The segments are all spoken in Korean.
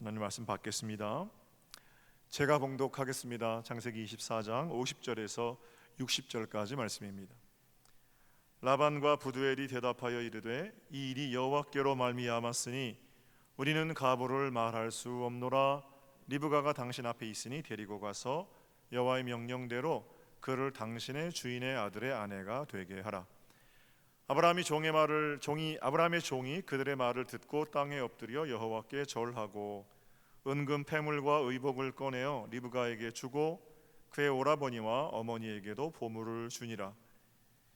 하나님 말씀 받겠습니다. 제가 봉독하겠습니다. 창세기 24장 50절에서 60절까지 말씀입니다. 라반과 부두엘이 대답하여 이르되 이 일이 여호와께로 말미암았으니 우리는 가보를 말할 수 없노라. 리브가가 당신 앞에 있으니 데리고 가서 여호와의 명령대로 그를 당신의 주인의 아들의 아내가 되게 하라. 아브라함의 종이 그들의 말을 듣고 땅에 엎드려 여호와께 절하고 은금 패물과 의복을 꺼내어 리브가에게 주고 그의 오라버니와 어머니에게도 보물을 주니라.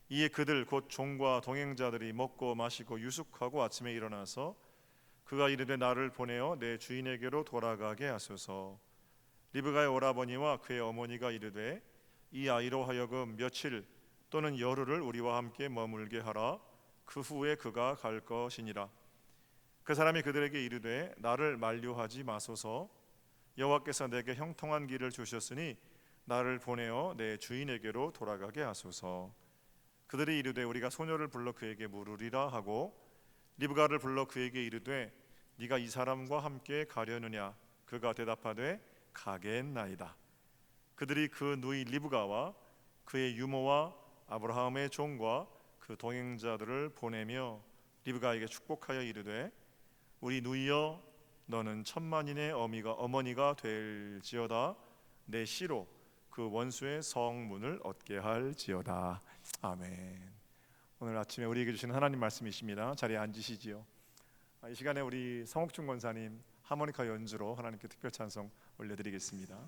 이에 그들 곧 종과 동행자들이 먹고 마시고 유숙하고 아침에 일어나서 그가 이르되 나를 보내어 내 주인에게로 돌아가게 하소서. 리브가의 오라버니와 그의 어머니가 이르되 이 아이로 하여금 며칠 또는 열흘을 우리와 함께 머물게 하라. 그 후에 그가 갈 것이니라. 그 사람이 그들에게 이르되 나를 만류하지 마소서. 여호와께서 내게 형통한 길을 주셨으니 나를 보내어 내 주인에게로 돌아가게 하소서. 그들이 이르되 우리가 소녀를 불러 그에게 물으리라 하고 리브가를 불러 그에게 이르되 네가 이 사람과 함께 가려느냐. 그가 대답하되 가겠나이다. 그들이 그 누이 리브가와 그의 유모와 아브라함의 종과 그 동행자들을 보내며 리브가에게 축복하여 이르되 우리 누이여 너는 천만인의 어머니가 될지어다. 내 씨로 그 원수의 성문을 얻게 할지어다. 아멘. 오늘 아침에 우리에게 주시는 하나님 말씀이십니다. 자리에 앉으시지요. 이 시간에 우리 성옥중 권사님 하모니카 연주로 하나님께 특별 찬송 올려드리겠습니다.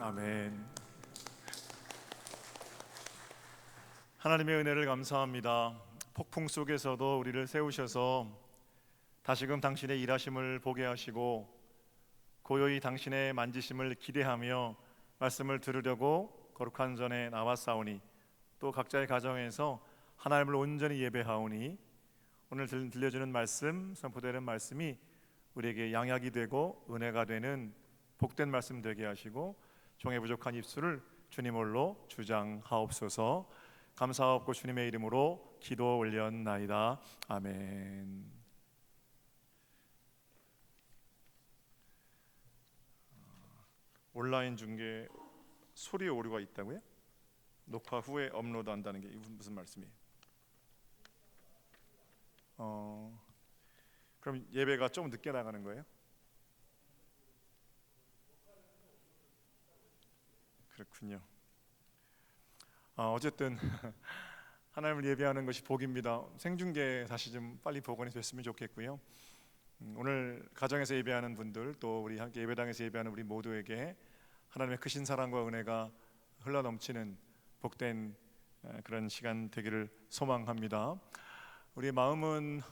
아멘. 하나님의 은혜를 감사합니다. 폭풍 속에서도 우리를 세우셔서 다시금 당신의 일하심을 보게 하시고 고요히 당신의 만지심을 기대하며 말씀을 들으려고 거룩한 전에 나왔사오니 또 각자의 가정에서 하나님을 온전히 예배하오니 오늘 들려주는 말씀, 선포되는 말씀이 우리에게 양약이 되고 은혜가 되는 복된 말씀 되게 하시고 종의 부족한 입술을 주님 홀로 주장하옵소서. 감사하옵고 주님의 이름으로 기도 올렸나이다. 아멘. 온라인 중계 소리에 오류가 있다고요? 녹화 후에 업로드한다는 게 무슨 말씀이에요? 그럼 예배가 좀 늦게 나가는 거예요? 그렇군요. 어쨌든 하나님을 예배하는 것이 복입니다. 생중계 다시 좀 빨리 복원이 됐으면 좋겠고요. 오늘 가정에서 예배하는 분들 또 우리 함께 예배당에서 예배하는 우리 모두에게 하나님의 크신 사랑과 은혜가 흘러넘치는 복된 그런 시간 되기를 소망합니다. 우리의 마음은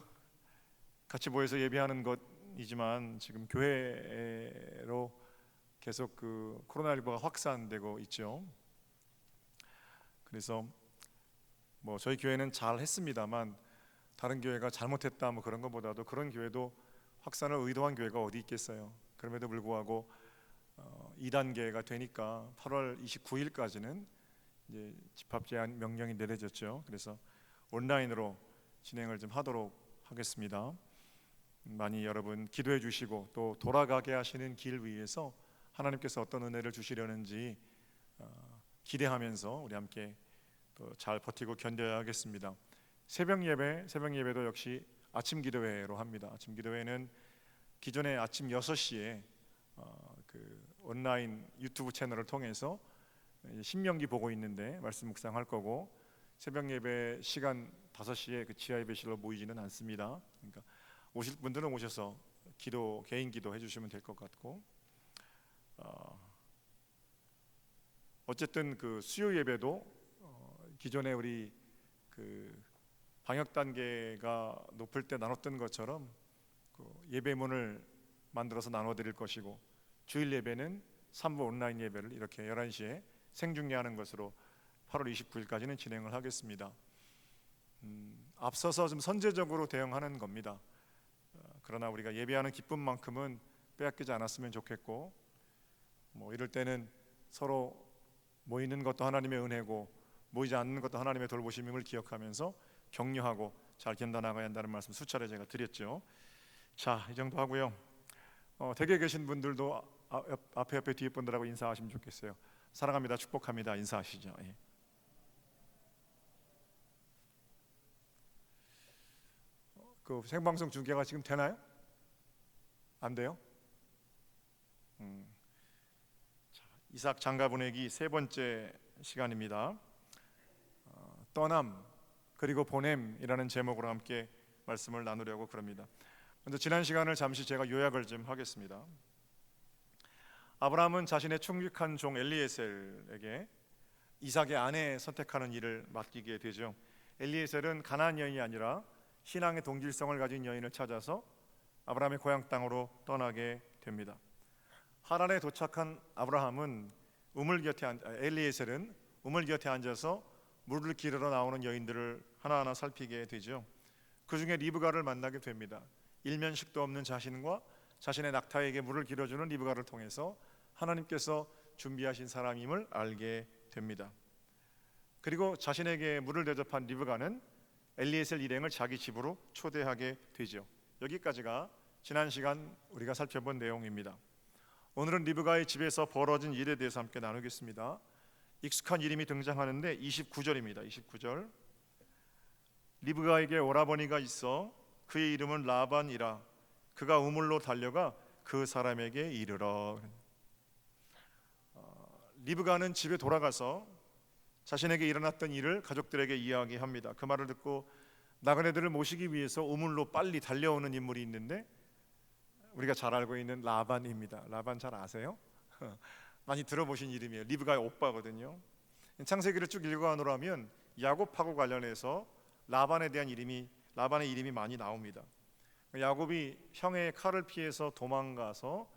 같이 모여서 예배하는 것이지만 지금 교회로 계속 그 코로나19가 확산되고 있죠. 그래서 뭐 저희 교회는 잘 했습니다만 다른 교회가 잘못했다 뭐 그런 것보다도 그런 교회도 확산을 의도한 교회가 어디 있겠어요. 그럼에도 불구하고 2단계가 되니까 8월 29일까지는 이제 집합 제한 명령이 내려졌죠. 그래서 온라인으로 진행을 좀 하도록 하겠습니다. 많이 여러분 기도해 주시고 또 돌아가게 하시는 길 위에서 하나님께서 어떤 은혜를 주시려는지 기대하면서 우리 함께 또 잘 버티고 견뎌야 하겠습니다. 새벽 예배도 역시 아침 기도회로 합니다. 아침 기도회는 기존에 아침 6시에 그 온라인 유튜브 채널을 통해서 신명기 보고 있는데 말씀 묵상할 거고 새벽 예배 시간 5시에 그 지하 예배실로 모이지는 않습니다. 그러니까 오실 분들은 오셔서 개인 기도 해주시면 될 것 같고 어쨌든 그 수요 예배도 기존에 우리 그 방역 단계가 높을 때 나눴던 것처럼 그 예배문을 만들어서 나눠드릴 것이고 주일 예배는 3부 온라인 예배를 이렇게 11시에 생중계하는 것으로 8월 29일까지는 진행을 하겠습니다. 앞서서 좀 선제적으로 대응하는 겁니다. 그러나 우리가 예배하는 기쁨만큼은 빼앗기지 않았으면 좋겠고 뭐 이럴 때는 서로 모이는 것도 하나님의 은혜고 모이지 않는 것도 하나님의 돌보심임을 기억하면서 격려하고 잘 견뎌나가야 한다는 말씀 수차례 제가 드렸죠. 자, 이 정도 하고요. 댁에 계신 분들도 앞에 뒤에 분들하고 인사하시면 좋겠어요. 사랑합니다, 축복합니다 인사하시죠. 예. 그 생방송 중계가 지금 되나요? 안 돼요? 자, 이삭 장가 보내기 세 번째 시간입니다. 떠남 그리고 보냄이라는 제목으로 함께 말씀을 나누려고 그럽니다. 먼저 지난 시간을 잠시 제가 요약을 좀 하겠습니다. 아브라함은 자신의 충직한 종 엘리에셀에게 이삭의 아내 선택하는 일을 맡기게 되죠. 엘리에셀은 가나안 여인이 아니라 신앙의 동질성을 가진 여인을 찾아서 아브라함의 고향 땅으로 떠나게 됩니다. 하란에 도착한 아브라함은 엘리에셀은 우물 곁에 앉아서 물을 기르러 나오는 여인들을 하나하나 살피게 되죠. 그 중에 리브가를 만나게 됩니다. 일면식도 없는 자신과 자신의 낙타에게 물을 길어주는 리브가를 통해서 하나님께서 준비하신 사람임을 알게 됩니다. 그리고 자신에게 물을 대접한 리브가는 엘리에셀 일행을 자기 집으로 초대하게 되죠. 여기까지가 지난 시간 우리가 살펴본 내용입니다. 오늘은 리브가의 집에서 벌어진 일에 대해서 함께 나누겠습니다. 익숙한 이름이 등장하는데 29절입니다. 29절. 리브가에게 오라버니가 있어 그의 이름은 라반이라. 그가 우물로 달려가 그 사람에게 이르러. 리브가는 집에 돌아가서 자신에게 일어났던 일을 가족들에게 이야기합니다. 그 말을 듣고 나그네들을 모시기 위해서 우물로 빨리 달려오는 인물이 있는데 우리가 잘 알고 있는 라반입니다. 라반 잘 아세요? 많이 들어보신 이름이에요. 리브가의 오빠거든요. 창세기를 쭉 읽어가노라면 야곱하고 관련해서 라반의 이름이 많이 나옵니다. 야곱이 형의 칼을 피해서 도망가서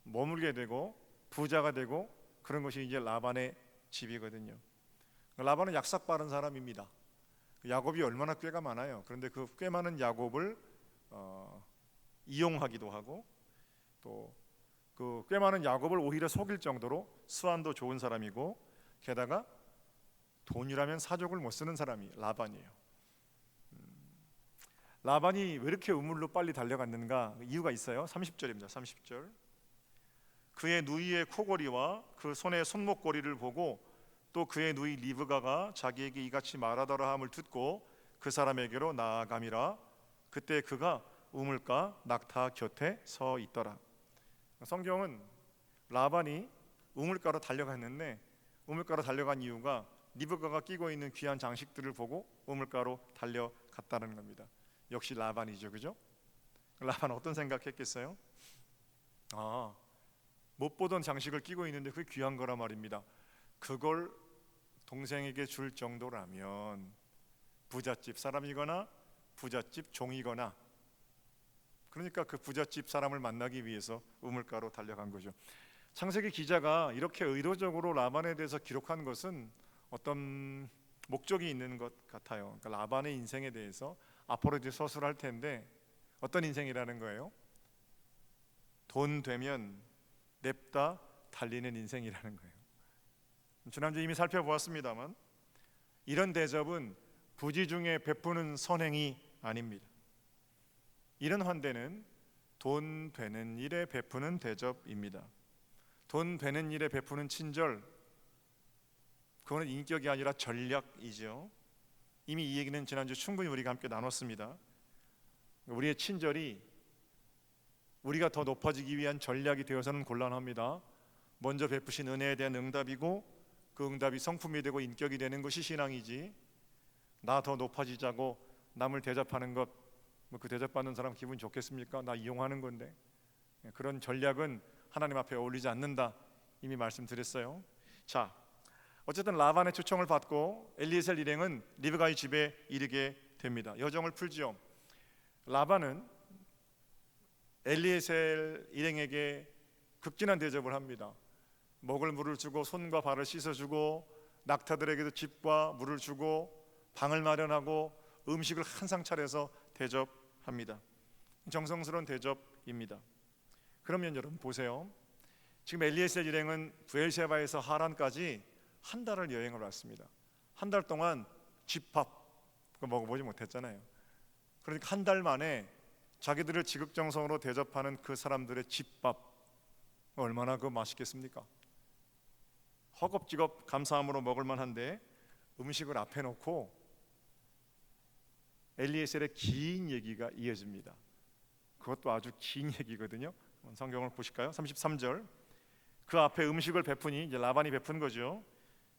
머물게 되고 부자가 되고 그런 것이 이제 라반의 집이거든요. 라반은 약삭 빠른 사람입니다. 야곱이 얼마나 꾀가 많아요. 그런데 그 꽤 많은 야곱을 이용하기도 하고 또 그 꽤 많은 야곱을 오히려 속일 정도로 수완도 좋은 사람이고 게다가 돈이라면 사족을 못 쓰는 사람이 라반이에요. 라반이 왜 이렇게 우물로 빨리 달려갔는가 이유가 있어요. 30절입니다. 30절. 그의 누이의 코골이와 그 손의 손목고리를 보고 또 그의 누이 리브가가 자기에게 이같이 말하더라 함을 듣고 그 사람에게로 나아감이라. 그때 그가 우물가 낙타 곁에 서 있더라. 성경은 라반이 우물가로 달려갔는데 우물가로 달려간 이유가 리브가가 끼고 있는 귀한 장식들을 보고 우물가로 달려갔다는 겁니다. 역시 라반이죠, 그죠? 라반 어떤 생각했겠어요? 못 보던 장식을 끼고 있는데 그게 귀한 거란 말입니다. 그걸 동생에게 줄 정도라면 부잣집 사람이거나 부잣집 종이거나, 그러니까 그 부잣집 사람을 만나기 위해서 우물가로 달려간 거죠. 창세기 기자가 이렇게 의도적으로 라반에 대해서 기록한 것은 어떤 목적이 있는 것 같아요. 그러니까 라반의 인생에 대해서 앞으로 이제 서술할 텐데 어떤 인생이라는 거예요? 돈 되면 냅다 달리는 인생이라는 거예요. 지난주에 이미 살펴보았습니다만 이런 대접은 부지 중에 베푸는 선행이 아닙니다. 이런 환대는 돈 되는 일에 베푸는 대접입니다. 돈 되는 일에 베푸는 친절, 그거는 인격이 아니라 전략이죠. 이미 이 얘기는 지난주 충분히 우리가 함께 나눴습니다. 우리의 친절이 우리가 더 높아지기 위한 전략이 되어서는 곤란합니다. 먼저 베푸신 은혜에 대한 응답이고 그 응답이 성품이 되고 인격이 되는 것이 신앙이지, 나 더 높아지자고 남을 대접하는 것, 그 대접받는 사람 기분 좋겠습니까? 나 이용하는 건데. 그런 전략은 하나님 앞에 어울리지 않는다, 이미 말씀드렸어요. 자, 어쨌든 라반의 초청을 받고 엘리에셀 일행은 리브가의 집에 이르게 됩니다. 여정을 풀지요. 라반은 엘리에셀 일행에게 극진한 대접을 합니다. 먹을 물을 주고 손과 발을 씻어주고 낙타들에게도 집과 물을 주고 방을 마련하고 음식을 한상 차려서 대접합니다. 정성스러운 대접입니다. 그러면 여러분 보세요. 지금 엘리에셀 일행은 브엘셰바에서 하란까지 한 달을 여행을 왔습니다. 한 달 동안 집밥 먹어보지 못했잖아요. 그러니까 한 달 만에 자기들을 지극정성으로 대접하는 그 사람들의 집밥 얼마나 그 맛있겠습니까? 허겁지겁 감사함으로 먹을 만한데 음식을 앞에 놓고 엘리에셀의 긴 얘기가 이어집니다. 그것도 아주 긴 얘기거든요. 성경을 보실까요? 33절. 그 앞에 음식을 베푸니, 이제 라반이 베푼 거죠.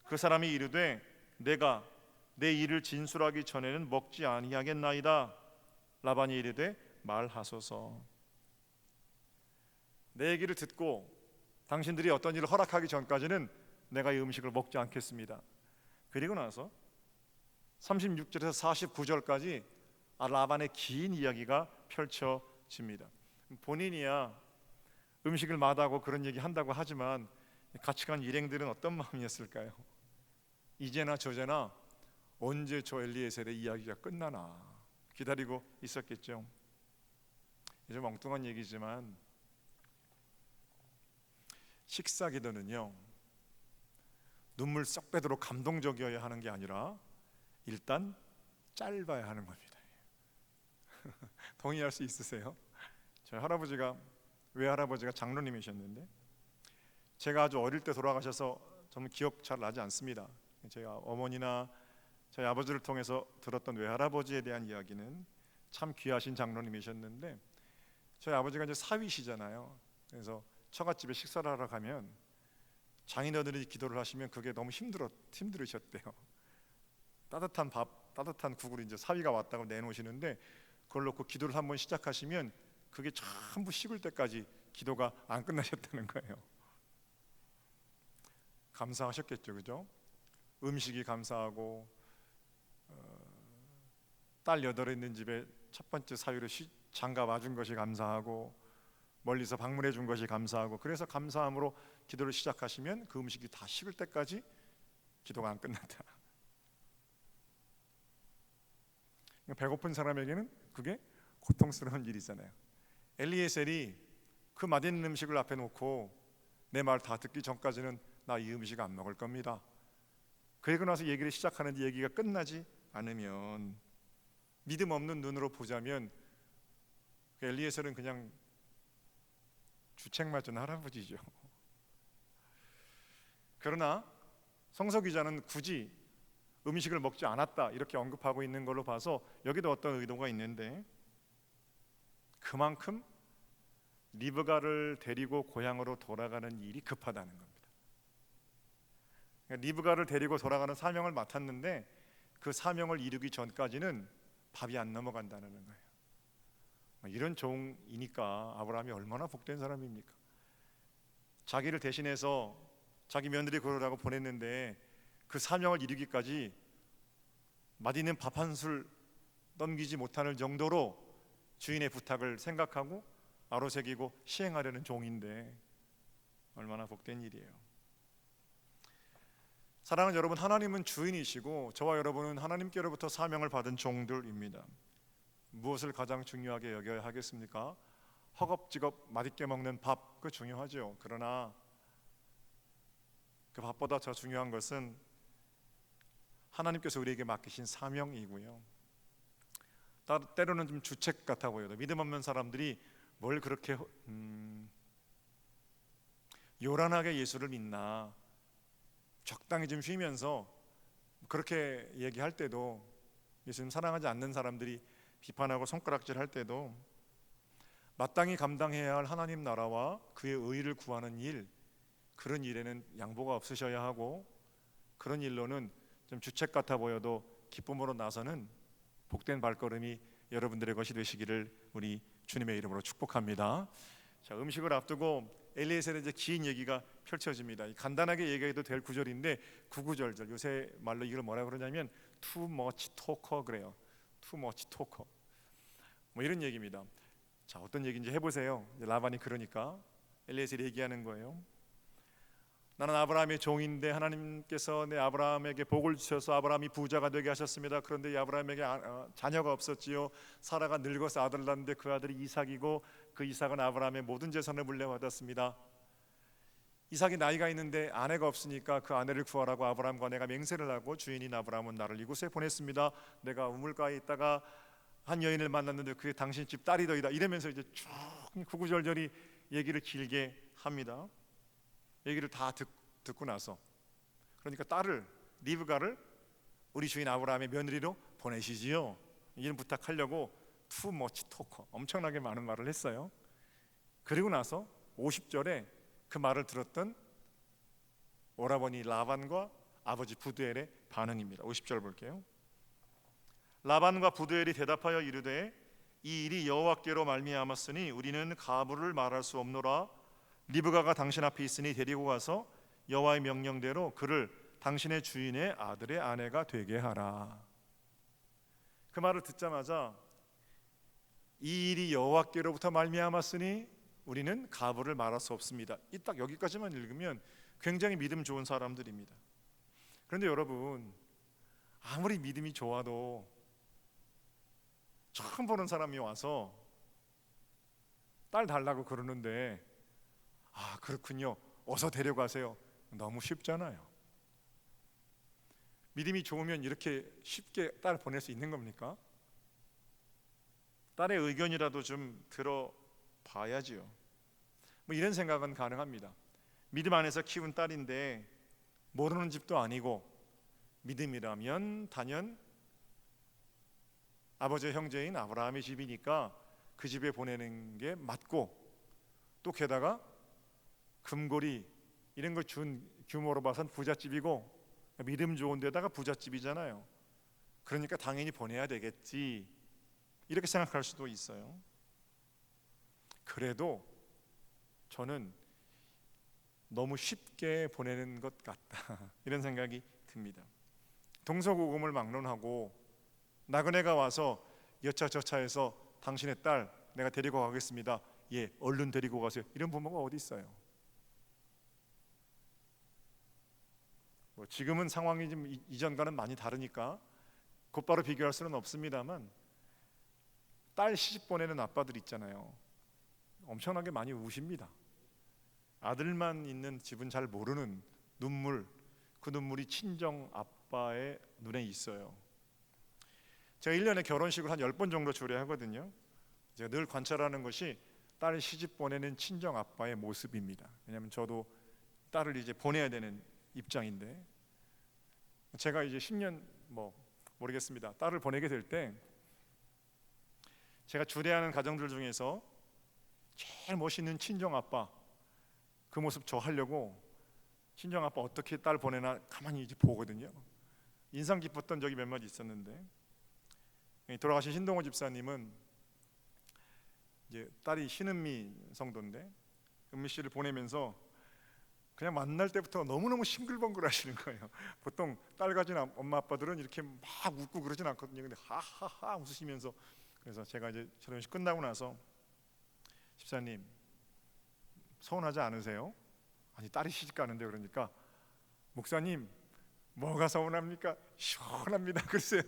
그 사람이 이르되 내가 내 일을 진술하기 전에는 먹지 아니하겠나이다. 라반이 이르되 말하소서. 내 얘기를 듣고 당신들이 어떤 일을 허락하기 전까지는 내가 이 음식을 먹지 않겠습니다. 그리고 나서 36절에서 49절까지 라반의 긴 이야기가 펼쳐집니다. 본인이야 음식을 마다하고 그런 얘기 한다고 하지만 같이 간 일행들은 어떤 마음이었을까요? 이제나 저제나 언제 저 엘리에셀의 이야기가 끝나나 기다리고 있었겠죠. 좀 엉뚱한 얘기지만 식사 기도는요, 눈물 쏙 빼도록 감동적이어야 하는 게 아니라 일단 짧아야 하는 겁니다. 동의할 수 있으세요? 저희 외할아버지가 장로님이셨는데 제가 아주 어릴 때 돌아가셔서 저는 기억 잘 나지 않습니다. 제가 어머니나 저희 아버지를 통해서 들었던 외할아버지에 대한 이야기는 참 귀하신 장로님이셨는데 저희 아버지가 이제 사위시잖아요. 그래서 처갓집에 식사를 하러 가면 장인어른이 기도를 하시면 그게 너무 힘들으셨대요. 따뜻한 밥, 따뜻한 국을 이제 사위가 왔다고 내놓으시는데 그걸 놓고 기도를 한번 시작하시면 그게 전부 식을 때까지 기도가 안 끝나셨다는 거예요. 감사하셨겠죠, 그죠? 음식이 감사하고 딸 8 있는 집에 첫 번째 사위로 장가 와준 것이 감사하고 멀리서 방문해 준 것이 감사하고, 그래서 감사함으로 기도를 시작하시면 그 음식이 다 식을 때까지 기도가 안 끝난다. 배고픈 사람에게는 그게 고통스러운 일이잖아요. 엘리에셀이 그 맛있는 음식을 앞에 놓고 내 말 다 듣기 전까지는 나 이 음식 안 먹을 겁니다. 그리고 나서 얘기를 시작하는데 얘기가 끝나지 않으면, 믿음 없는 눈으로 보자면 엘리에셀은 그냥 주책 맞은 할아버지죠. 그러나 성서 기자는 굳이 음식을 먹지 않았다 이렇게 언급하고 있는 걸로 봐서 여기도 어떤 의도가 있는데, 그만큼 리브가를 데리고 고향으로 돌아가는 일이 급하다는 겁니다. 리브가를 데리고 돌아가는 사명을 맡았는데 그 사명을 이루기 전까지는 밥이 안 넘어간다는 거예요. 이런 종이니까 아브라함이 얼마나 복된 사람입니까? 자기를 대신해서 자기 며느리 고르라고 보냈는데 그 사명을 이루기까지 맛있는 밥 한 술 넘기지 못하는 정도로 주인의 부탁을 생각하고 아로새기고 시행하려는 종인데 얼마나 복된 일이에요. 사랑하는 여러분, 하나님은 주인이시고 저와 여러분은 하나님께로부터 사명을 받은 종들입니다. 무엇을 가장 중요하게 여겨야 하겠습니까? 허겁지겁 맛있게 먹는 밥, 그 중요하죠. 그러나 그 밥보다 더 중요한 것은 하나님께서 우리에게 맡기신 사명이고요. 때로는 좀 주책 같아 보여도 믿음 없는 사람들이 뭘 그렇게 요란하게 예수를 믿나, 적당히 좀 쉬면서 그렇게 얘기할 때도, 예수님 사랑하지 않는 사람들이 비판하고 손가락질 할 때도 마땅히 감당해야 할 하나님 나라와 그의 의를 구하는 일, 그런 일에는 양보가 없으셔야 하고, 그런 일로는 좀 주책 같아 보여도 기쁨으로 나서는 복된 발걸음이 여러분들의 것이 되시기를 우리 주님의 이름으로 축복합니다. 자, 음식을 앞두고 엘리에셀의 이제 긴 얘기가 펼쳐집니다. 간단하게 얘기해도 될 구절인데 9구절절, 요새 말로 이걸 뭐라 그러냐면 too much talker 그래요. too much talker. 뭐 이런 얘기입니다. 자, 어떤 얘기인지 해보세요. 라반이 그러니까 엘리에셀이 얘기하는 거예요. 나는 아브라함의 종인데 하나님께서 내 아브라함에게 복을 주셔서 아브라함이 부자가 되게 하셨습니다. 그런데 이 아브라함에게 자녀가 없었지요. 사라가 늙어서 아들 낳는데 그 아들이 이삭이고 그 이삭은 아브라함의 모든 재산을 물려받았습니다. 이삭이 나이가 있는데 아내가 없으니까 그 아내를 구하라고 아브라함과 내가 맹세를 하고 주인인 아브라함은 나를 이곳에 보냈습니다. 내가 우물가에 있다가 한 여인을 만났는데 그게 당신 집 딸이더이다. 이러면서 이제 쭉 구구절절히 얘기를 길게 합니다. 얘기를 다 듣고 나서, 그러니까 딸을, 리브가를 우리 주인 아브라함의 며느리로 보내시지요. 이런 부탁하려고 too much talker, 엄청나게 많은 말을 했어요. 그리고 나서 50절에 그 말을 들었던 오라버니 라반과 아버지 부두엘의 반응입니다. 50절 볼게요. 라반과 부두엘이 대답하여 이르되 이 일이 여호와께로 말미암았으니 우리는 가부를 말할 수 없노라. 리브가가 당신 앞에 있으니 데리고 가서 여호와의 명령대로 그를 당신의 주인의 아들의 아내가 되게 하라. 그 말을 듣자마자 이 일이 여호와께로부터 말미암았으니 우리는 가부를 말할 수 없습니다. 이 딱 여기까지만 읽으면 굉장히 믿음 좋은 사람들입니다. 그런데 여러분, 아무리 믿음이 좋아도 처음 보는 사람이 와서 딸 달라고 그러는데 아, 그렇군요, 어서 데려가세요, 너무 쉽잖아요. 믿음이 좋으면 이렇게 쉽게 딸 보낼 수 있는 겁니까? 딸의 의견이라도 좀 들어봐야지요. 뭐 이런 생각은 가능합니다. 믿음 안에서 키운 딸인데 모르는 집도 아니고 믿음이라면 단연 아버지의 형제인 아브라함의 집이니까 그 집에 보내는 게 맞고, 또 게다가 금고리 이런 걸 준 규모로 봐선 부잣집이고 믿음 좋은 데다가 부잣집이잖아요. 그러니까 당연히 보내야 되겠지, 이렇게 생각할 수도 있어요. 그래도 저는 너무 쉽게 보내는 것 같다 이런 생각이 듭니다. 동서고금을 막론하고 나그네가 와서 여차저차해서 당신의 딸 내가 데리고 가겠습니다. 예, 얼른 데리고 가세요. 이런 부모가 어디 있어요? 뭐 지금은 상황이 좀 이전과는 많이 다르니까 곧바로 비교할 수는 없습니다만 딸 시집 보내는 아빠들 있잖아요. 엄청나게 많이 우십니다. 아들만 있는 집은 잘 모르는 눈물, 그 눈물이 친정 아빠의 눈에 있어요. 제가 1년에 결혼식을 한 10번 정도 초래하거든요. 제가 늘 관찰하는 것이 딸 시집 보내는 친정 아빠의 모습입니다. 왜냐하면 저도 딸을 이제 보내야 되는 입장인데 제가 이제 10년 모르겠습니다. 딸을 보내게 될 때 제가 주례하는 가정들 중에서 제일 멋있는 친정 아빠 그 모습 저 하려고 친정 아빠 어떻게 딸 보내나 가만히 이제 보거든요. 인상 깊었던 적이 몇 마디 있었는데 돌아가신 신동호 집사님은 이제 딸이 신은미 성도인데 은미 씨를 보내면서 그냥 만날 때부터 너무너무 싱글벙글 하시는 거예요. 보통 딸 가진 엄마 아빠들은 이렇게 막 웃고 그러진 않거든요. 근데 하하하 웃으시면서 그래서 제가 이제 결혼식 끝나고 나서 집사님 서운하지 않으세요? 아니 딸이 시집 가는데 그러니까 목사님 뭐가 서운합니까? 시원합니다. 그랬어요.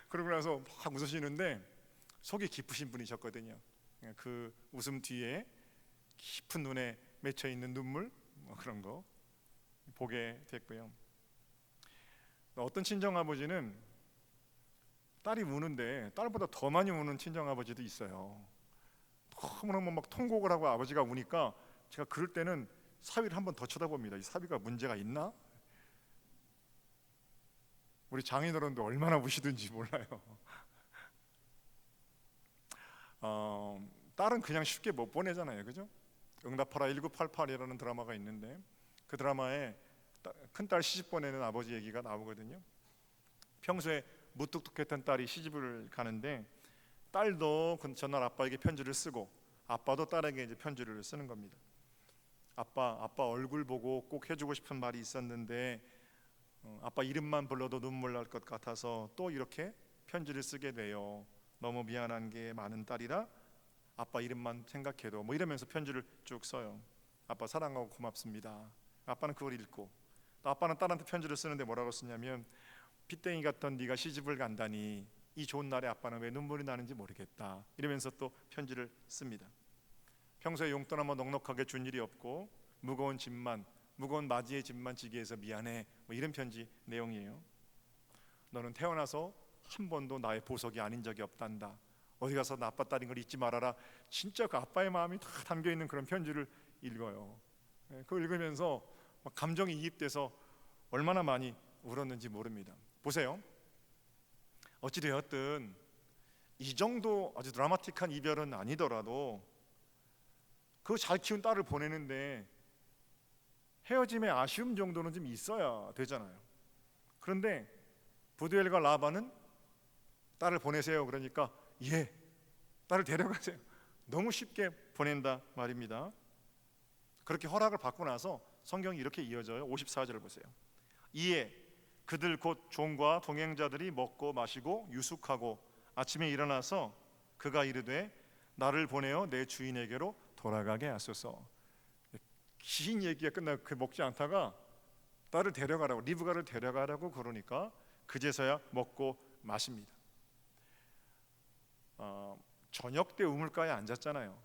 그러고 나서 막 웃으시는데 속이 깊으신 분이셨거든요. 그 웃음 뒤에 깊은 눈에 맺혀 있는 눈물 그런 거 보게 됐고요. 어떤 친정 아버지는 딸이 우는데 딸보다 더 많이 우는 친정 아버지도 있어요. 너무너무 막 통곡을 하고 아버지가 우니까 제가 그럴 때는 사위를 한번 더 쳐다봅니다. 이 사위가 문제가 있나? 우리 장인어른도 얼마나 우시든지 몰라요. 딸은 그냥 쉽게 못 보내잖아요, 그죠? 응답하라 1988이라는 드라마가 있는데 그 드라마에 큰딸 시집 보내는 아버지 얘기가 나오거든요. 평소에 무뚝뚝했던 딸이 시집을 가는데 딸도 전날 아빠에게 편지를 쓰고 아빠도 딸에게 이제 편지를 쓰는 겁니다. 아빠 얼굴 보고 꼭 해주고 싶은 말이 있었는데 아빠 이름만 불러도 눈물 날 것 같아서 또 이렇게 편지를 쓰게 돼요. 너무 미안한 게 많은 딸이라 아빠 이름만 생각해도 이러면서 편지를 쭉 써요. 아빠 사랑하고 고맙습니다. 아빠는 그걸 읽고 또 아빠는 딸한테 편지를 쓰는데 뭐라고 쓰냐면 핏땡이 같던 네가 시집을 간다니 이 좋은 날에 아빠는 왜 눈물이 나는지 모르겠다 이러면서 또 편지를 씁니다. 평소에 용돈 한번 넉넉하게 준 일이 없고 무거운 맞이의 짐만 지게 해서 미안해 이런 편지 내용이에요. 너는 태어나서 한 번도 나의 보석이 아닌 적이 없단다. 어디 가서 나 아빠 딸인 걸 잊지 말아라. 진짜 그 아빠의 마음이 다 담겨있는 그런 편지를 읽어요. 그걸 읽으면서 막 감정이 이입돼서 얼마나 많이 울었는지 모릅니다. 보세요. 어찌되었든 이 정도 아주 드라마틱한 이별은 아니더라도 그 잘 키운 딸을 보내는데 헤어짐의 아쉬움 정도는 좀 있어야 되잖아요. 그런데 부두엘과 라반은 딸을 보내세요 그러니까 예, 딸을 데려가세요. 너무 쉽게 보낸다 말입니다. 그렇게 허락을 받고 나서 성경이 이렇게 이어져요. 54절을 보세요. 이에 그들 곧 종과 동행자들이 먹고 마시고 유숙하고 아침에 일어나서 그가 이르되 나를 보내어 내 주인에게로 돌아가게 하소서. 긴 얘기가 끝나고 그 먹지 않다가 딸을 데려가라고 리브가를 데려가라고 그러니까 그제서야 먹고 마십니다. 저녁 때 우물가에 앉았잖아요.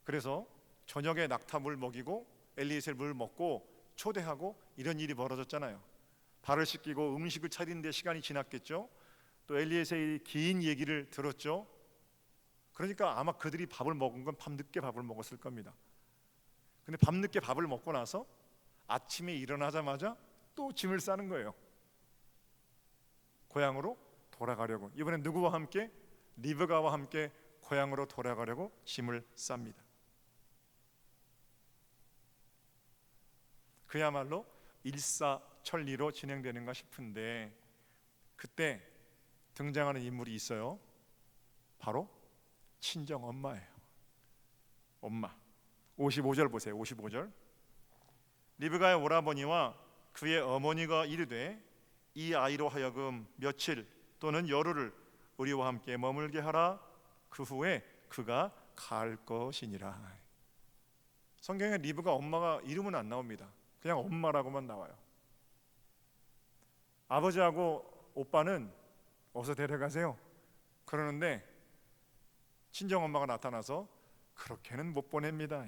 그래서 저녁에 낙타물 먹이고 엘리에셀 물 먹고 초대하고 이런 일이 벌어졌잖아요. 발을 씻기고 음식을 차리는데 시간이 지났겠죠. 또 엘리에셀이 긴 얘기를 들었죠. 그러니까 아마 그들이 밥을 먹은 건 밤늦게 밥을 먹었을 겁니다. 근데 밤늦게 밥을 먹고 나서 아침에 일어나자마자 또 짐을 싸는 거예요. 고향으로 돌아가려고. 이번엔 누구와 함께? 리브가와 함께 고향으로 돌아가려고 짐을 쌉니다. 그야말로 일사천리로 진행되는가 싶은데 그때 등장하는 인물이 있어요. 바로 친정 엄마예요. 엄마. 55절 보세요. 55절. 리브가의 오라버니와 그의 어머니가 이르되 이 아이로 하여금 며칠 또는 열흘을 우리와 함께 머물게 하라. 그 후에 그가 갈 것이니라. 성경에 리브가 엄마가 이름은 안 나옵니다. 그냥 엄마라고만 나와요. 아버지하고 오빠는 어서 데려가세요 그러는데 친정엄마가 나타나서 그렇게는 못 보냅니다.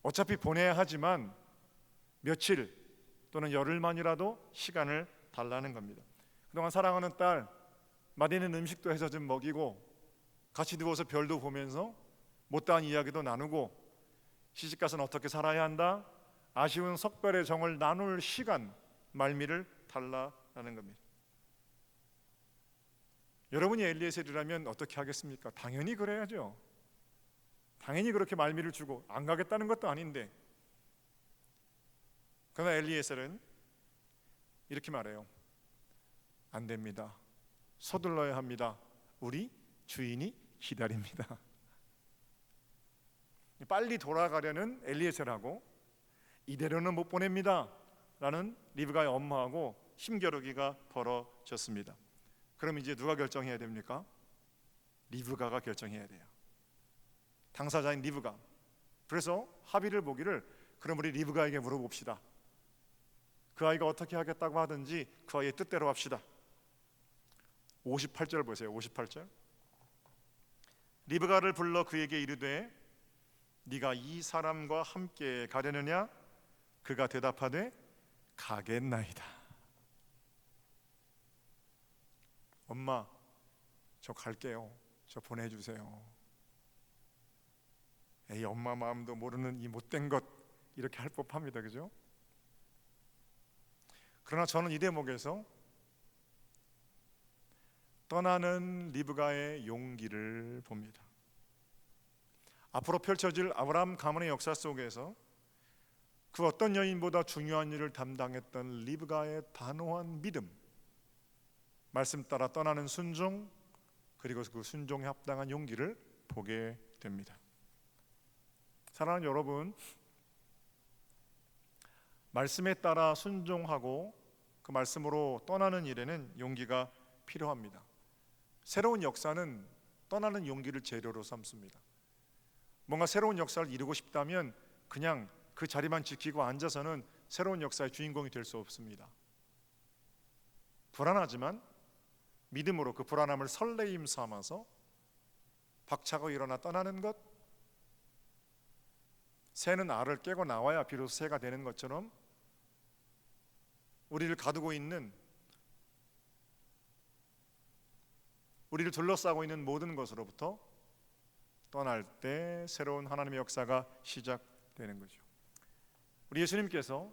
어차피 보내야 하지만 며칠 또는 열흘만이라도 시간을 달라는 겁니다. 그동안 사랑하는 딸 맛있는 음식도 해서 좀 먹이고 같이 누워서 별도 보면서 못다한 이야기도 나누고 시집가서는 어떻게 살아야 한다, 아쉬운 석별의 정을 나눌 시간, 말미를 달라라는 겁니다. 여러분이 엘리에셀이라면 어떻게 하겠습니까? 당연히 그래야죠. 당연히 그렇게 말미를 주고 안 가겠다는 것도 아닌데. 그러나 엘리에셀은 이렇게 말해요. 안 됩니다. 서둘러야 합니다. 우리 주인이 기다립니다. 빨리 돌아가려는 엘리에셀하고 이대로는 못 보냅니다 라는 리브가의 엄마하고 힘겨루기가 벌어졌습니다. 그럼 이제 누가 결정해야 됩니까? 리브가가 결정해야 돼요. 당사자인 리브가. 그래서 합의를 보기를 그럼 우리 리브가에게 물어봅시다. 그 아이가 어떻게 하겠다고 하든지 그 아이의 뜻대로 합시다. 58절 보세요. 58절. 리브가를 불러 그에게 이르되 네가 이 사람과 함께 가려느냐? 그가 대답하되 가겠나이다. 엄마, 저 갈게요. 저 보내주세요. 에이, 엄마 마음도 모르는 이 못된 것, 이렇게 할 법합니다. 그죠? 그러나 저는 이 대목에서 떠나는 리브가의 용기를 봅니다. 앞으로 펼쳐질 아브라함 가문의 역사 속에서 그 어떤 여인보다 중요한 일을 담당했던 리브가의 단호한 믿음, 말씀 따라 떠나는 순종, 그리고 그 순종에 합당한 용기를 보게 됩니다. 사랑하는 여러분, 말씀에 따라 순종하고 그 말씀으로 떠나는 일에는 용기가 필요합니다. 새로운 역사는 떠나는 용기를 재료로 삼습니다. 뭔가 새로운 역사를 이루고 싶다면 그냥 그 자리만 지키고 앉아서는 새로운 역사의 주인공이 될 수 없습니다. 불안하지만 믿음으로 그 불안함을 설레임 삼아서 박차고 일어나 떠나는 것, 새는 알을 깨고 나와야 비로소 새가 되는 것처럼 우리를 가두고 있는, 우리를 둘러싸고 있는 모든 것으로부터 떠날 때 새로운 하나님의 역사가 시작되는 거죠. 우리 예수님께서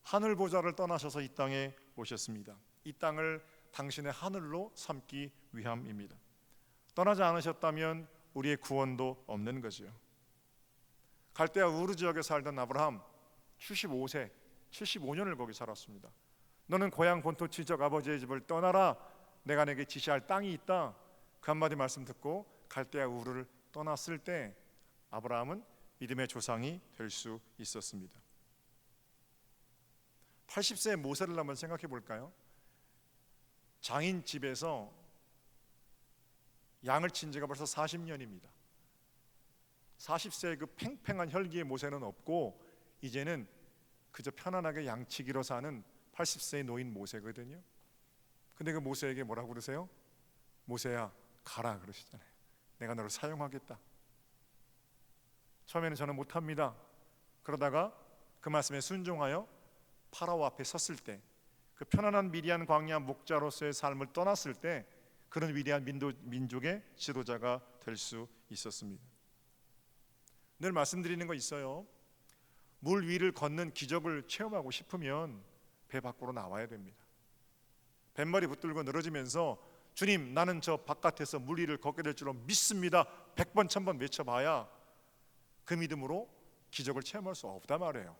하늘 보좌를 떠나셔서 이 땅에 오셨습니다. 이 땅을 당신의 하늘로 삼기 위함입니다. 떠나지 않으셨다면 우리의 구원도 없는 거죠. 갈대아 우르 지역에 살던 아브라함 75세 75년을 거기 살았습니다. 너는 고향 본토 친척 아버지의 집을 떠나라. 내가 내게 지시할 땅이 있다. 그 한마디 말씀 듣고 갈대아 우르를 떠났을 때 아브라함은 믿음의 조상이 될 수 있었습니다. 80세의 모세를 한번 생각해 볼까요? 장인 집에서 양을 친 지가 벌써 40년입니다. 40세의 그 팽팽한 혈기의 모세는 없고 이제는 그저 편안하게 양치기로 사는 80세의 노인 모세거든요. 근데 그 모세에게 뭐라고 그러세요? 모세야, 가라 그러시잖아요. 내가 너를 사용하겠다. 처음에는 저는 못합니다. 그러다가 그 말씀에 순종하여 파라오 앞에 섰을 때, 그 편안한 미디안 광야 목자로서의 삶을 떠났을 때 그런 위대한 민족의 지도자가 될 수 있었습니다. 늘 말씀드리는 거 있어요. 물 위를 걷는 기적을 체험하고 싶으면 배 밖으로 나와야 됩니다. 뱃머리 붙들고 늘어지면서 주님, 나는 저 바깥에서 물 위를 걷게 될 줄로 믿습니다. 100번 1000번 외쳐봐야 그 믿음으로 기적을 체험할 수 없단 말이에요.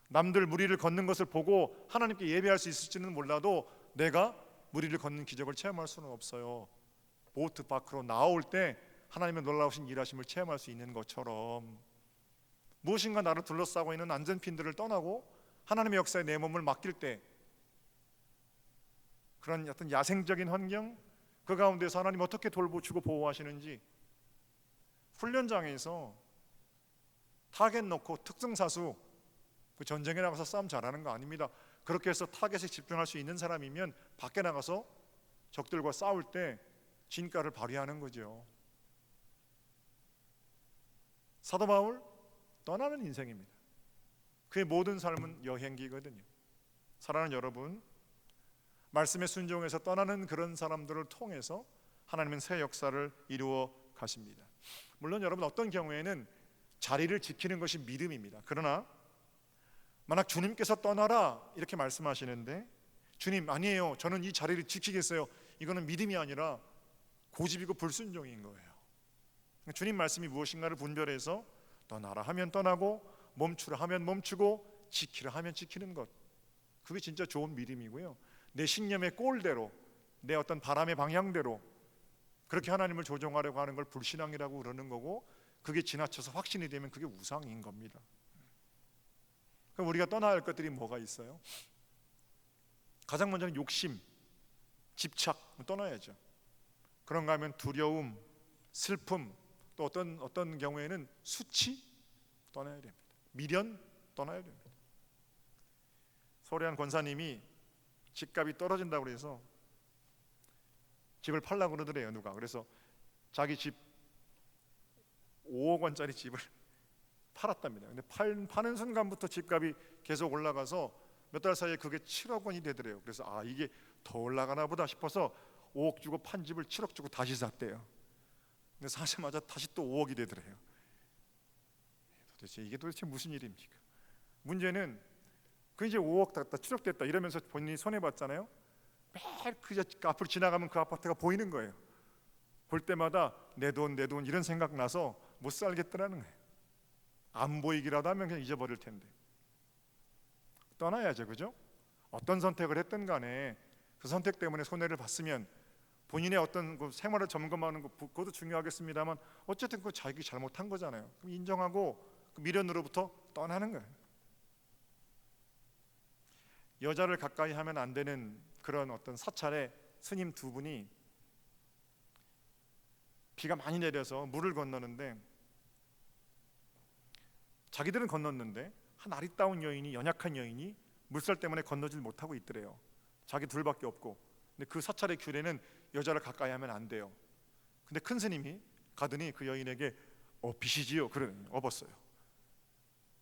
남들 물 위를 걷는 것을 보고 하나님께 예배할 수 있을지는 몰라도 내가 물 위를 걷는 기적을 체험할 수는 없어요. 보트 밖으로 나올 때 하나님의 놀라우신 일하심을 체험할 수 있는 것처럼 무엇인가 나를 둘러싸고 있는 안전핀들을 떠나고 하나님의 역사에 내 몸을 맡길 때, 그런 어떤 야생적인 환경, 그 가운데서 하나님 어떻게 돌보시고 보호하시는지, 훈련장에서 타겟 놓고 특성사수, 그 전쟁에 나가서 싸움 잘하는 거 아닙니다. 그렇게 해서 타겟에 집중할 수 있는 사람이면 밖에 나가서 적들과 싸울 때 진가를 발휘하는 거죠. 사도 바울, 떠나는 인생입니다. 그의 모든 삶은 여행기거든요. 사랑하는 여러분, 말씀에 순종해서 떠나는 그런 사람들을 통해서 하나님은 새 역사를 이루어 가십니다. 물론 여러분, 어떤 경우에는 자리를 지키는 것이 믿음입니다. 그러나 만약 주님께서 떠나라 이렇게 말씀하시는데, 주님 아니에요, 저는 이 자리를 지키겠어요, 이거는 믿음이 아니라 고집이고 불순종인 거예요. 주님 말씀이 무엇인가를 분별해서 떠나라 하면 떠나고, 멈추라 하면 멈추고, 지키라 하면 지키는 것, 그게 진짜 좋은 믿음이고요. 내 신념의 꼴대로, 내 어떤 바람의 방향대로 그렇게 하나님을 조종하려고 하는 걸 불신앙이라고 그러는 거고, 그게 지나쳐서 확신이 되면 그게 우상인 겁니다. 그럼 우리가 떠나야 할 것들이 뭐가 있어요? 가장 먼저는 욕심, 집착, 떠나야죠. 그런가 하면 두려움, 슬픔, 또 어떤 경우에는 수치 떠나야 됩니다. 미련 떠나야 됩니다. 서울의 한 권사님이 집값이 떨어진다고 해서 집을 팔려고 그러더래요, 누가. 그래서 자기 집 5억 원짜리 집을 팔았답니다. 근데 파는 순간부터 집값이 계속 올라가서 몇 달 사이에 그게 7억 원이 되더래요. 그래서 이게 더 올라가나 보다 싶어서 5억 주고 판 집을 7억 주고 다시 샀대요. 근데 사자마자 다시 또 5억이 되더래요. 이게 도대체 무슨 일입니까? 문제는 그 이제 5억 됐다, 7억 됐다 이러면서 본인이 손해 봤잖아요. 매일 그 앞으로 지나가면 그 아파트가 보이는 거예요. 볼 때마다 내 돈 이런 생각 나서 못 살겠더라는 거예요. 안 보이기라도 하면 그냥 잊어버릴 텐데. 떠나야죠, 그죠? 어떤 선택을 했든 간에 그 선택 때문에 손해를 봤으면 본인의 어떤 그 생활을 점검하는 거, 그것도 중요하겠습니다만 어쨌든 그 자기 잘못한 거잖아요. 그럼 인정하고 그 미련으로부터 떠나는 거예요. 여자를 가까이 하면 안 되는 그런 어떤 사찰에 스님 두 분이 비가 많이 내려서 물을 건너는데, 자기들은 건넜는데 한 아리따운 여인이, 연약한 여인이 물살 때문에 건너질 못하고 있더래요. 자기 둘밖에 없고. 근데 그 사찰의 규례는 여자를 가까이 하면 안 돼요. 근데 큰 스님이 가더니 그 여인에게 비시지요, 그러더니 업었어요.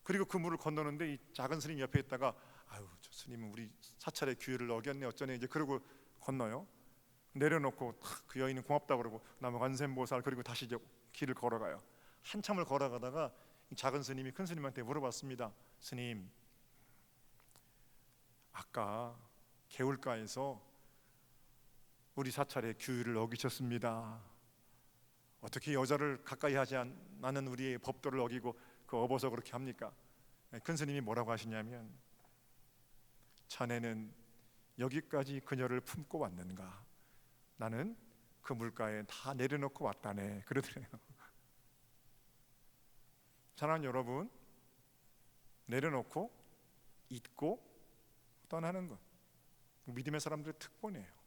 그리고 그 물을 건너는데 이 작은 스님 옆에 있다가 저 스님은 우리 사찰의 규율을 어겼네 어쩌네 이제 그러고 건너요. 내려놓고 그 여인은 고맙다 그러고 나무 관세음보살, 그리고 다시 이제 길을 걸어가요. 한참을 걸어가다가 작은 스님이 큰 스님한테 물어봤습니다. 스님, 아까 개울가에서 우리 사찰의 규율을 어기셨습니다. 어떻게 여자를 가까이 하지 않는 우리의 법도를 어기고 그 업어서 그렇게 합니까? 큰 스님이 뭐라고 하시냐면, 자네는 여기까지 그녀를 품고 왔는가? 나는 그 물가에 다 내려놓고 왔다네, 그러더래요. 사랑하는 여러분, 내려놓고 잊고 떠나는 것, 믿음의 사람들의 특권이에요.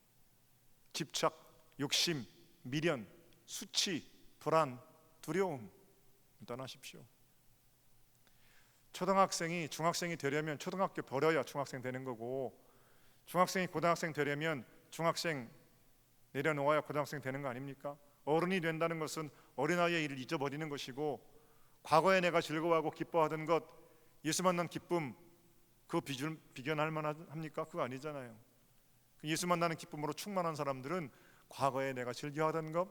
집착, 욕심, 미련, 수치, 불안, 두려움 떠나십시오. 초등학생이 중학생이 되려면 초등학교 버려야 중학생 되는 거고, 중학생이 고등학생 되려면 중학생 내려놓아야 고등학생 되는 거 아닙니까? 어른이 된다는 것은 어린아이의 일을 잊어버리는 것이고, 과거에 내가 즐거워하고 기뻐하던 것, 예수 만난 기쁨, 그 비견할 만합니까? 그거 아니잖아요. 예수 만나는 기쁨으로 충만한 사람들은 과거에 내가 즐겨하던 것,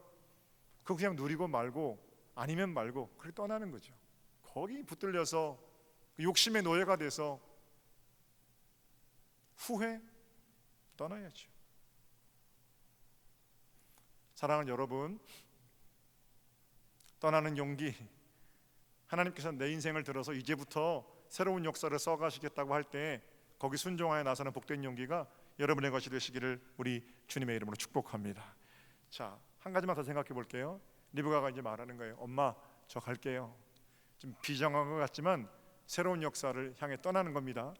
그거 그냥 누리고 말고, 아니면 말고 그렇게 떠나는 거죠. 거기 붙들려서 욕심의 노예가 돼서 후회 떠나야죠. 사랑하는 여러분, 떠나는 용기, 하나님께서 내 인생을 들어서 이제부터 새로운 역사를 써가시겠다고 할 때 거기 순종하여 나서는 복된 용기가 여러분의 것이 되시기를 우리 주님의 이름으로 축복합니다. 자, 한 가지만 더 생각해 볼게요. 리브가가 이제 말하는 거예요. 엄마, 저 갈게요. 좀 비정한 것 같지만 새로운 역사를 향해 떠나는 겁니다.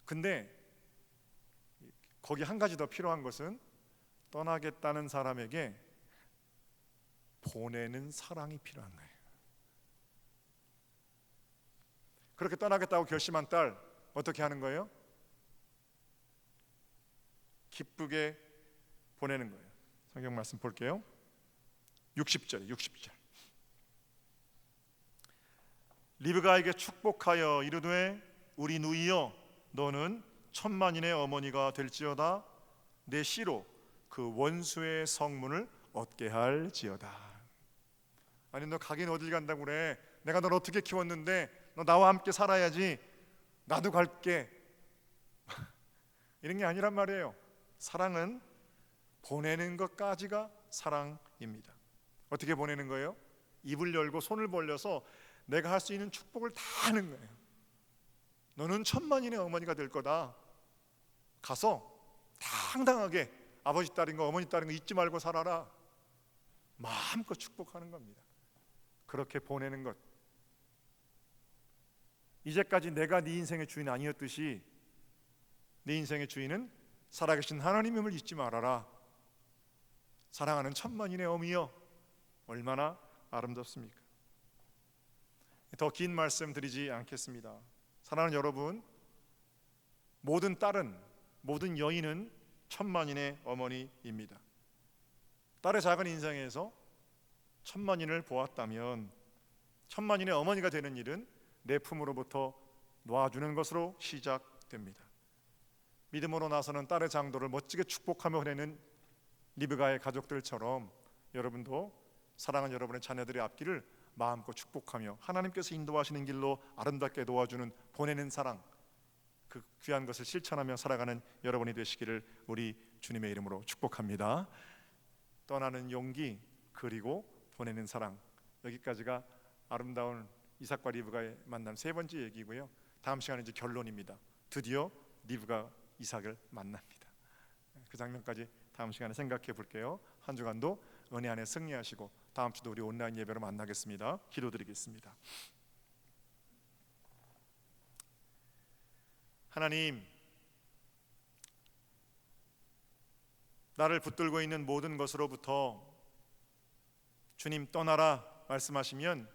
근데 거기 한 가지 더 필요한 것은 떠나겠다는 사람에게 보내는 사랑이 필요한 거예요. 그렇게 떠나겠다고 결심한 딸 어떻게 하는 거예요? 기쁘게 보내는 거예요. 성경 말씀 볼게요. 60절 리브가에게 축복하여 이르되 우리 누이여 너는 천만인의 어머니가 될지어다 내 씨로 그 원수의 성문을 얻게 할지어다. 아니 너 가긴 어딜 간다고 그래? 내가 널 어떻게 키웠는데 너 나와 함께 살아야지. 나도 갈게. 이런 게 아니란 말이에요. 사랑은 보내는 것까지가 사랑입니다. 어떻게 보내는 거예요? 입을 열고 손을 벌려서 내가 할 수 있는 축복을 다 하는 거예요. 너는 천만인의 어머니가 될 거다. 가서 당당하게 아버지 딸인 거 어머니 딸인 거 잊지 말고 살아라. 마음껏 축복하는 겁니다. 그렇게 보내는 것. 이제까지 내가 네 인생의 주인 아니었듯이 네 인생의 주인은 살아계신 하나님임을 잊지 말아라. 사랑하는 천만인의 어미여, 얼마나 아름답습니까? 더 긴 말씀 드리지 않겠습니다. 사랑하는 여러분, 모든 딸은, 모든 여인은 천만인의 어머니입니다. 딸의 작은 인생에서 천만인을 보았다면 천만인의 어머니가 되는 일은 내 품으로부터 놔주는 것으로 시작됩니다. 믿음으로 나서는 딸의 장도를 멋지게 축복하며 보내는 리브가의 가족들처럼 여러분도 사랑하는 여러분의 자녀들의 앞길을 마음껏 축복하며 하나님께서 인도하시는 길로 아름답게 도와주는 보내는 사랑, 그 귀한 것을 실천하며 살아가는 여러분이 되시기를 우리 주님의 이름으로 축복합니다. 떠나는 용기 그리고 보내는 사랑, 여기까지가 아름다운 이삭과 리브가의 만남 세 번째 얘기고요. 다음 시간은 이제 결론입니다. 드디어 리브가 이삭을 만납니다. 그 장면까지 다음 시간에 생각해 볼게요. 한 주간도 은혜 안에 승리하시고 다음 주도 우리 온라인 예배로 만나겠습니다. 기도드리겠습니다. 하나님, 나를 붙들고 있는 모든 것으로부터 주님 떠나라 말씀하시면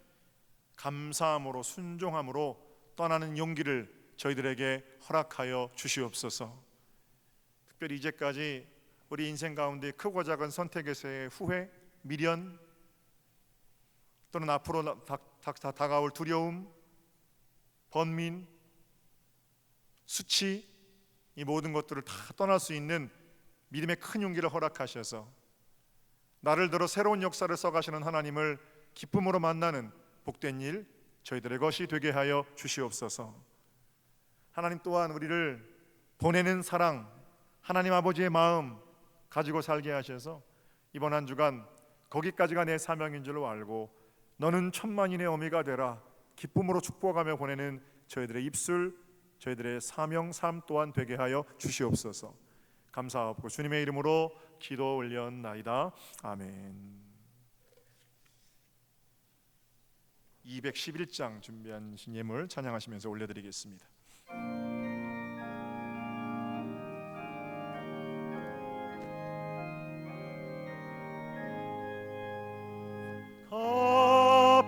감사함으로 순종함으로 떠나는 용기를 저희들에게 허락하여 주시옵소서. 특별히 이제까지 우리 인생 가운데 크고 작은 선택에서의 후회, 미련 또는 앞으로 다가올 두려움, 번민, 수치, 이 모든 것들을 다 떠날 수 있는 믿음의 큰 용기를 허락하셔서 나를 들어 새로운 역사를 써가시는 하나님을 기쁨으로 만나는 복된 일 저희들의 것이 되게 하여 주시옵소서. 하나님 또한 우리를 보내는 사랑, 하나님 아버지의 마음 가지고 살게 하셔서 이번 한 주간 거기까지가 내 사명인 줄로 알고 너는 천만인의 어미가 되라 기쁨으로 축복하며 보내는 저희들의 입술, 저희들의 사명 삶 또한 되게 하여 주시옵소서. 감사하옵고 주님의 이름으로 기도 올렸나이다. 아멘. 211장 준비하신 예물 찬양하시면서 올려드리겠습니다.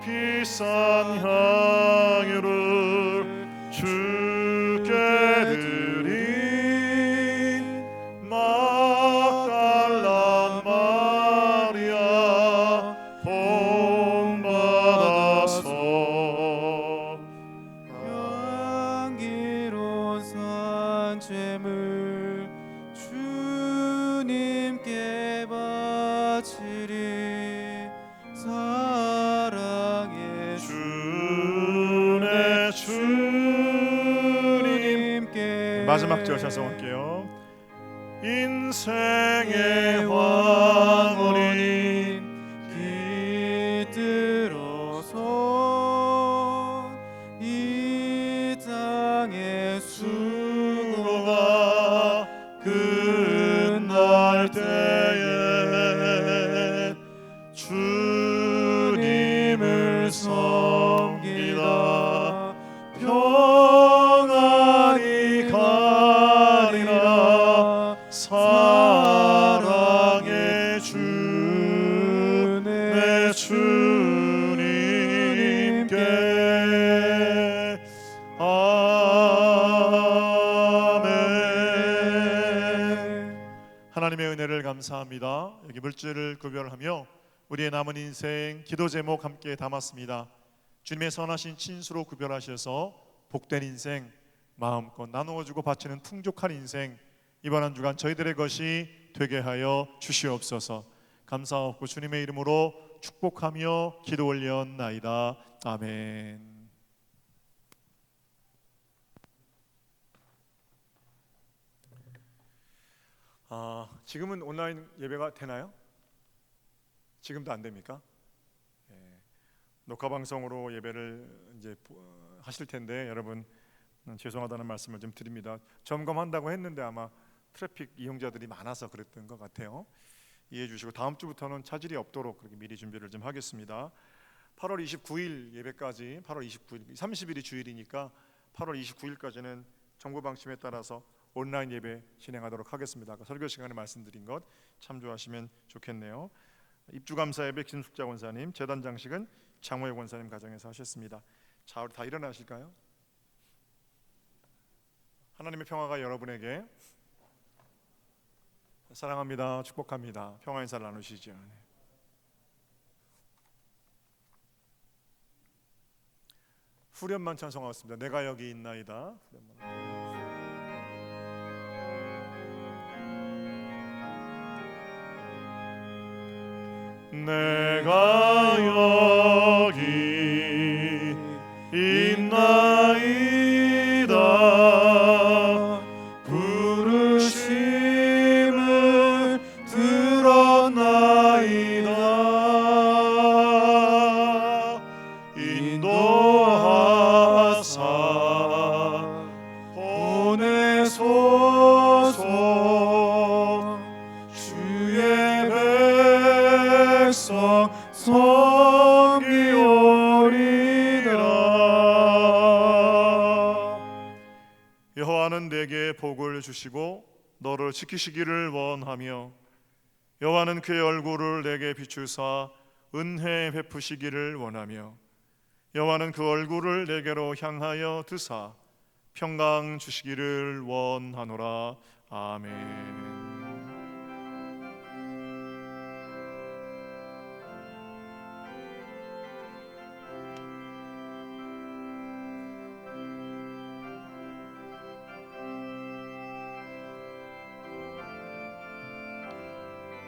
비싼 향유를 주께 드린 막달란 마리아 본받아서 향기로운 산재물 주님께 바치리. 사랑의 주님께 마지막 절 찬송할게요. 인생의 황홀이 깃들어서 이 땅의 수고가 끝날 때에 주님을 섬 하나님의 은혜를 감사합니다. 여기 물질을 구별하며 우리의 남은 인생 기도 제목 함께 담았습니다. 주님의 선하신 친수로 구별하셔서 복된 인생, 마음껏 나누어주고 바치는 풍족한 인생, 이번 한 주간 저희들의 것이 되게 하여 주시옵소서. 감사하고 주님의 이름으로 축복하며 기도 올렸나이다. 아멘. 지금은 온라인 예배가 되나요? 지금도 안 됩니까? 예, 녹화 방송으로 예배를 이제 하실 텐데 여러분 죄송하다는 말씀을 좀 드립니다. 점검한다고 했는데 아마 트래픽 이용자들이 많아서 그랬던 것 같아요. 이해해 주시고 다음 주부터는 차질이 없도록 그렇게 미리 준비를 좀 하겠습니다. 8월 29일 예배까지 8월 29일 30일이 주일이니까 8월 29일까지는 정부 방침에 따라서 온라인 예배 진행하도록 하겠습니다. 아까 설교 시간에 말씀드린 것 참조하시면 좋겠네요. 입주감사 예배 김숙자 권사님, 제단 장식은 장호혜 권사님 가정에서 하셨습니다. 자, 우리 다 일어나실까요? 하나님의 평화가 여러분에게 사랑합니다. 축복합니다. 평화 인사를 나누시죠. 후렴만 찬송하겠습니다. 내가 여기 있나이다. 내가 여기 있나이다. 부르심을 들었나이다. 인도하사 보내소서. 주의 백성 섬기오리라. 여호와는 내게 복을 주시고 너를 지키시기를 원하며 여호와는 그의 얼굴을 내게 비추사 은혜 베푸시기를 원하며 여호와는 그 얼굴을 내게로 향하여 드사 평강 주시기를 원하노라. 아멘.